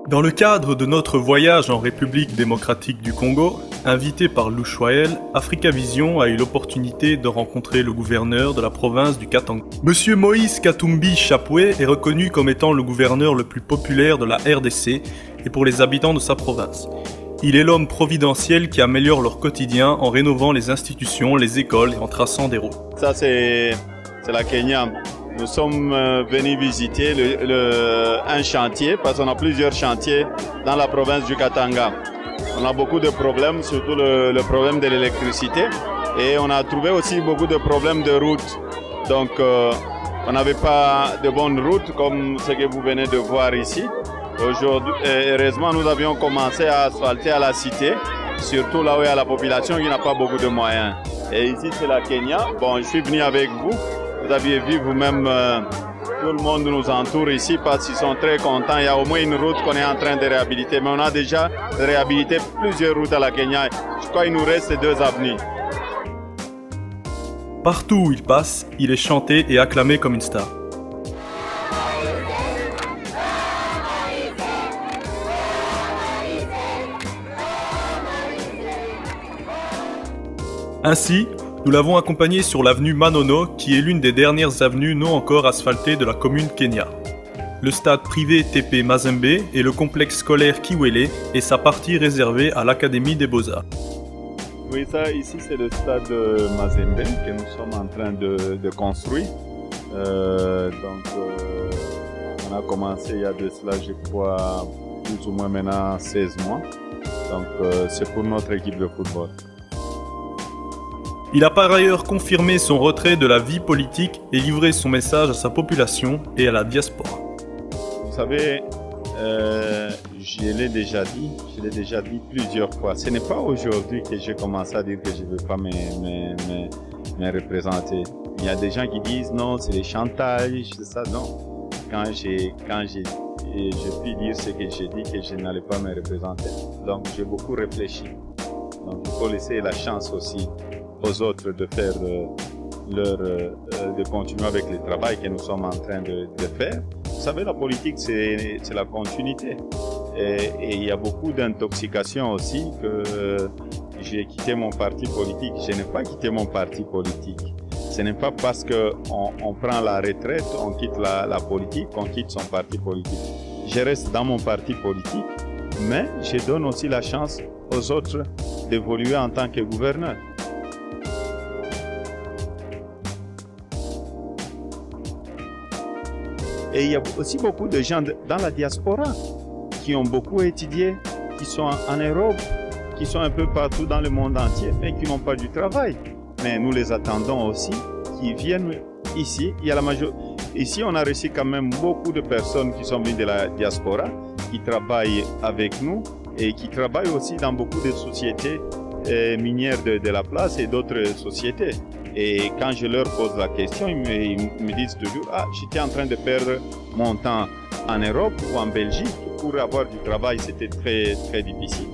Dans le cadre de notre voyage en République démocratique du Congo, invité par Lou Choyel, Africa Vision a eu l'opportunité de rencontrer le gouverneur de la province du Katanga. Monsieur Moïse Katumbi Chapoué est reconnu comme étant le gouverneur le plus populaire de la RDC et pour les habitants de sa province. Il est l'homme providentiel qui améliore leur quotidien en rénovant les institutions, les écoles et en traçant des routes. Ça c'est la Kenya. Nous sommes venus visiter un chantier parce qu'on a plusieurs chantiers dans la province du Katanga. On a beaucoup de problèmes, surtout le problème de l'électricité. Et on a trouvé aussi beaucoup de problèmes de route. Donc on n'avait pas de bonnes routes comme ce que vous venez de voir ici. Aujourd'hui, heureusement, nous avions commencé à asphalter à la cité, surtout là où il y a la population qui n'a pas beaucoup de moyens. Et ici c'est la Kenya. Bon, je suis venu avec vous. Vous aviez vu vous-même, tout le monde nous entoure ici parce qu'ils sont très contents. Il y a au moins une route qu'on est en train de réhabiliter. Mais on a déjà réhabilité plusieurs routes à la Kenya. Je crois qu'il nous reste 2 avenues. Partout où il passe, il est chanté et acclamé comme une star. Ainsi, nous l'avons accompagné sur l'avenue Manono, qui est l'une des dernières avenues non encore asphaltées de la commune Kenya. Le stade privé TP Mazembe et le complexe scolaire Kiwele et sa partie réservée à l'Académie des Beaux-Arts. Oui, ça ici c'est le stade Mazembe que nous sommes en train de construire. On a commencé il y a de cela, je crois, plus ou moins maintenant 16 mois. Donc c'est pour notre équipe de football. Il a par ailleurs confirmé son retrait de la vie politique et livré son message à sa population et à la diaspora. Vous savez, je l'ai déjà dit plusieurs fois. Ce n'est pas aujourd'hui que j'ai commencé à dire que je ne veux pas me représenter. Il y a des gens qui disent non, c'est des chantages, c'est ça, non. Quand j'ai pu dire ce que j'ai dit, que je n'allais pas me représenter. Donc j'ai beaucoup réfléchi. Donc il faut laisser la chance aussi aux autres de faire de continuer avec le travail que nous sommes en train de faire. Vous savez, la politique, c'est la continuité. Et il y a beaucoup d'intoxication aussi que j'ai quitté mon parti politique. Je n'ai pas quitté mon parti politique. Ce n'est pas parce qu'on prend la retraite, on quitte la politique, qu'on quitte son parti politique. Je reste dans mon parti politique, mais je donne aussi la chance aux autres d'évoluer en tant que gouverneur. Et il y a aussi beaucoup de gens dans la diaspora qui ont beaucoup étudié, qui sont en Europe, qui sont un peu partout dans le monde entier, mais qui n'ont pas du travail. Mais nous les attendons aussi, qui viennent ici. Ici, on a reçu quand même beaucoup de personnes qui sont venues de la diaspora, qui travaillent avec nous et qui travaillent aussi dans beaucoup de sociétés minières de la place et d'autres sociétés. Et quand je leur pose la question, ils me disent toujours « Ah, j'étais en train de perdre mon temps en Europe ou en Belgique pour avoir du travail, c'était très, très difficile. »